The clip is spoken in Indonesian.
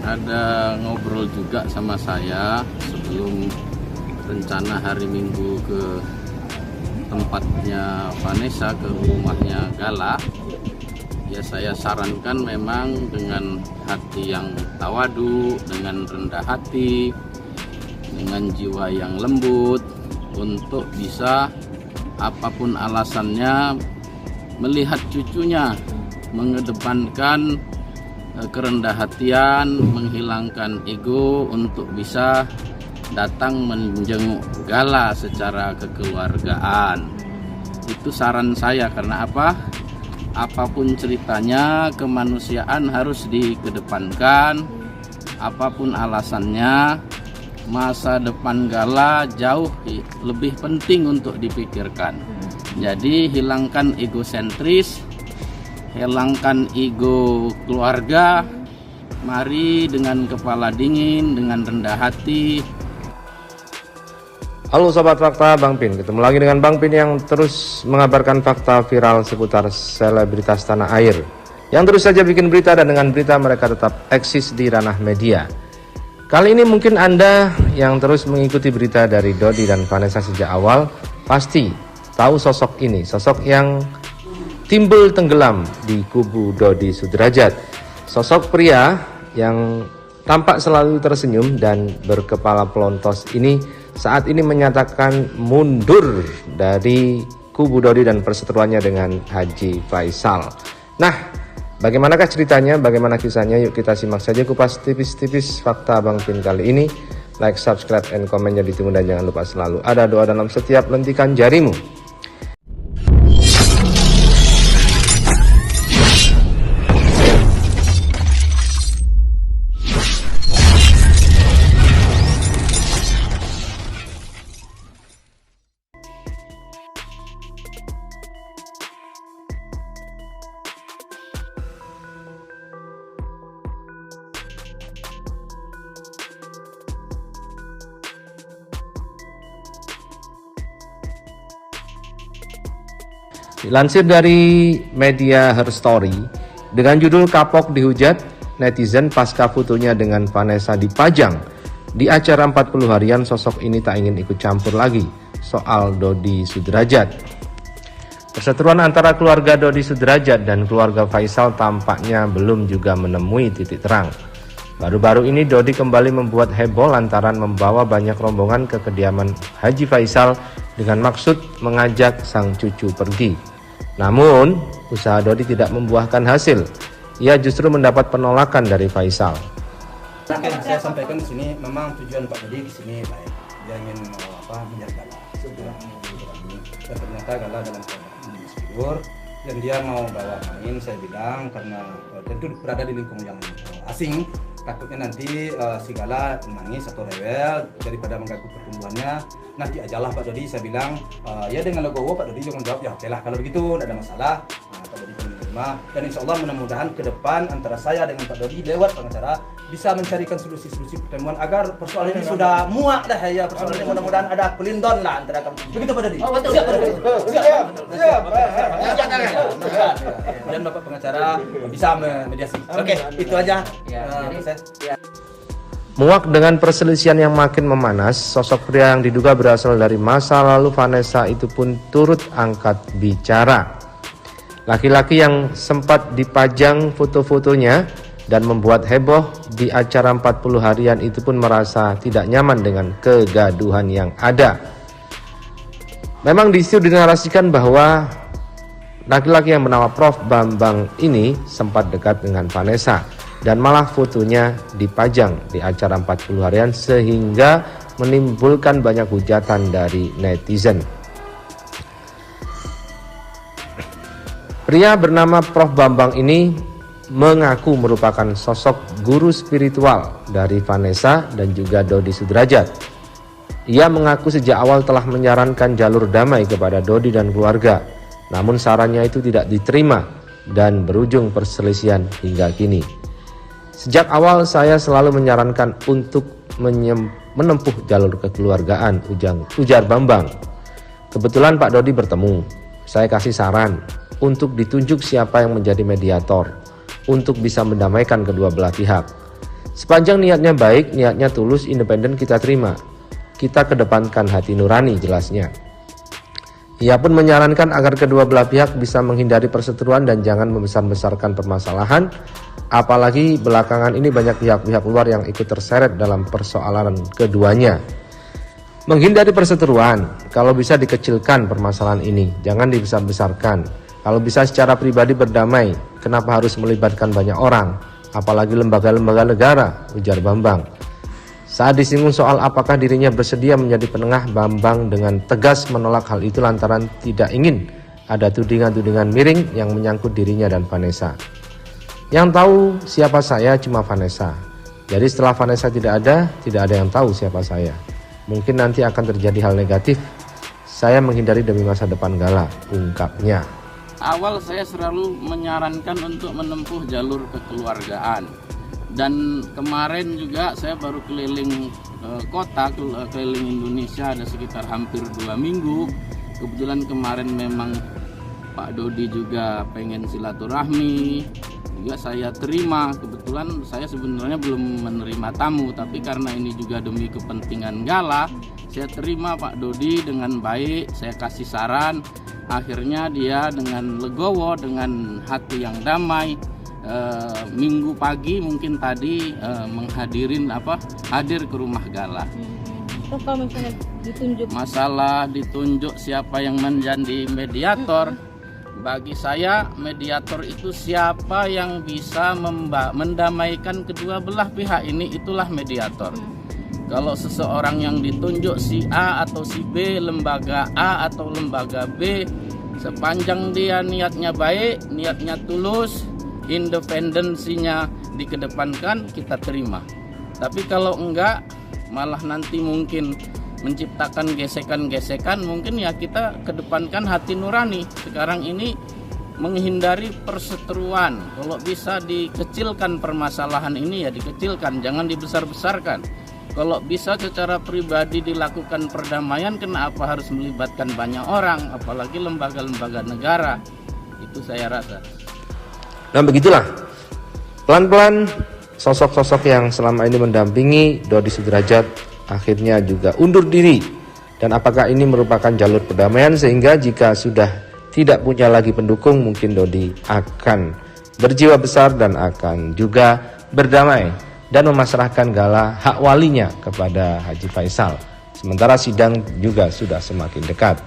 ada ngobrol juga sama saya sebelum rencana hari Minggu ke tempatnya Vanessa, ke rumahnya Gala. Ya, saya sarankan memang dengan hati yang tawadu, dengan rendah hati, dengan jiwa yang lembut, untuk bisa apapun alasannya melihat cucunya, mengedepankan kerendah hatian, menghilangkan ego untuk bisa datang menjenguk Gala secara kekeluargaan. Itu saran saya. Karena apa? Apapun ceritanya, kemanusiaan harus dikedepankan. Apapun alasannya, masa depan Gala jauh lebih penting untuk dipikirkan. Jadi hilangkan egosentris, hilangkan ego keluarga. Mari dengan kepala dingin, dengan rendah hati. Halo Sobat Fakta, Bang Pin. Ketemu lagi dengan Bang Pin yang terus mengabarkan fakta viral seputar selebritas tanah air, yang terus saja bikin berita, dan dengan berita mereka tetap eksis di ranah media. Kali ini mungkin Anda yang terus mengikuti berita dari Dodi dan Vanessa sejak awal pasti tahu sosok ini, sosok yang timbul tenggelam di kubu Dodi Sudrajat. Sosok pria yang tampak selalu tersenyum dan berkepala pelontos ini saat ini menyatakan mundur dari kubu Dodi dan perseteruannya dengan Haji Faisal. Nah, bagaimanakah ceritanya, bagaimana kisahnya? Yuk kita simak saja kupas tipis-tipis fakta Bang Pin kali ini. Like, subscribe, and komen jadi ditunggu, dan jangan lupa selalu ada doa dalam setiap lentikan jarimu. Dilansir dari media Her Story dengan judul "Kapok Dihujat, Netizen Pasca Fotonya dengan Vanessa Dipajang di acara 40 harian, sosok ini tak ingin ikut campur lagi soal Dodi Sudrajat." Perseteruan antara keluarga Dodi Sudrajat dan keluarga Faisal tampaknya belum juga menemui titik terang. Baru-baru ini Dodi kembali membuat heboh lantaran membawa banyak rombongan ke kediaman Haji Faisal dengan maksud mengajak sang cucu pergi. Namun, usaha Dodi tidak membuahkan hasil. Ia justru mendapat penolakan dari Faisal. Mungkin saya sampaikan di sini, memang tujuan Pak Dodi di sini baik. Dia ingin mencari Gala. Dan ternyata Gala dalam keadaan tidur dan dia mau bawa main. Saya bilang karena tentu berada di lingkungan yang asing, takutnya nanti si Gala nangis atau rewel daripada mengganggu pertumbuhannya. Nanti ajalah Pak Dodi. Saya bilang ya dengan legowo Pak Dodi juga menjawab, ya oke lah kalau begitu tidak ada masalah. Pak Dodi pun menerima, dan insya Allah mudah-mudahan ke depan antara saya dengan Pak Dodi lewat pengacara bisa mencarikan solusi-solusi pertemuan agar persoalan ini sudah muak dah ya. Persoalan ini mudah-mudahan ada pelindon lah antara kami. Begitu Pak Dodi. Betul. Siap. Dan Bapak pengacara bisa mediasi. Oke, itu aja. Muak dengan perselisihan yang makin memanas, sosok pria yang diduga berasal dari masa lalu Vanessa itu pun turut angkat bicara. Laki-laki yang sempat dipajang foto-fotonya dan membuat heboh di acara 40 harian itu pun merasa tidak nyaman dengan kegaduhan yang ada. Memang di situ dinarasikan bahwa laki-laki yang bernama Prof Bambang ini sempat dekat dengan Vanessa, dan malah fotonya dipajang di acara 40 harian sehingga menimbulkan banyak hujatan dari netizen. Pria bernama Prof Bambang ini mengaku merupakan sosok guru spiritual dari Vanessa dan juga Dodi Sudrajat. Ia mengaku sejak awal telah menyarankan jalur damai kepada Dodi dan keluarga, namun sarannya itu tidak diterima dan berujung perselisihan hingga kini. Sejak awal saya selalu menyarankan untuk menempuh jalur kekeluargaan, ujar Bambang. Kebetulan Pak Dodi bertemu, saya kasih saran untuk ditunjuk siapa yang menjadi mediator untuk bisa mendamaikan kedua belah pihak. Sepanjang niatnya baik, niatnya tulus, independen kita terima. Kita kedepankan hati nurani, jelasnya. Ia pun menyarankan agar kedua belah pihak bisa menghindari perseteruan dan jangan membesar-besarkan permasalahan, apalagi belakangan ini banyak pihak-pihak luar yang ikut terseret dalam persoalan keduanya. Menghindari perseteruan, kalau bisa dikecilkan permasalahan ini, jangan dibesar-besarkan. Kalau bisa secara pribadi berdamai, kenapa harus melibatkan banyak orang, apalagi lembaga-lembaga negara, ujar Bambang. Saat disinggung soal apakah dirinya bersedia menjadi penengah, Bambang dengan tegas menolak hal itu lantaran tidak ingin ada tudingan-tudingan miring yang menyangkut dirinya dan Vanessa. Yang tahu siapa saya cuma Vanessa. Jadi setelah Vanessa tidak ada yang tahu siapa saya. Mungkin nanti akan terjadi hal negatif. Saya menghindari demi masa depan Gala, ungkapnya. Awal saya selalu menyarankan untuk menempuh jalur kekeluargaan. Dan kemarin juga saya baru keliling kota, keliling Indonesia ada sekitar hampir 2 minggu. Kebetulan kemarin memang Pak Dodi juga pengen silaturahmi, juga saya terima. Kebetulan saya sebenarnya belum menerima tamu, tapi karena ini juga demi kepentingan Gala, saya terima Pak Dodi dengan baik, saya kasih saran. Akhirnya dia dengan legowo, dengan hati yang damai, minggu pagi mungkin tadi hadir ke rumah Gala. Terus kalau misalnya ditunjuk, masalah ditunjuk siapa yang menjadi mediator, bagi saya mediator itu siapa yang bisa mendamaikan kedua belah pihak ini, itulah mediator. Kalau seseorang yang ditunjuk si A atau si B, lembaga A atau lembaga B, sepanjang dia niatnya baik, niatnya tulus, independensinya dikedepankan, kita terima. Tapi kalau enggak, malah nanti mungkin menciptakan gesekan-gesekan, mungkin ya kita kedepankan hati nurani. Sekarang ini menghindari perseteruan. Kalau bisa dikecilkan permasalahan ini ya dikecilkan, jangan dibesar-besarkan. Kalau bisa secara pribadi dilakukan perdamaian, kenapa harus melibatkan banyak orang, apalagi lembaga-lembaga negara? Itu saya rasa. Nah begitulah, pelan-pelan sosok-sosok yang selama ini mendampingi Dodi Sudrajat akhirnya juga undur diri. Dan apakah ini merupakan jalur perdamaian, sehingga jika sudah tidak punya lagi pendukung, mungkin Dodi akan berjiwa besar dan akan juga berdamai dan memasrahkan Gala hak walinya kepada Haji Faisal. Sementara sidang juga sudah semakin dekat.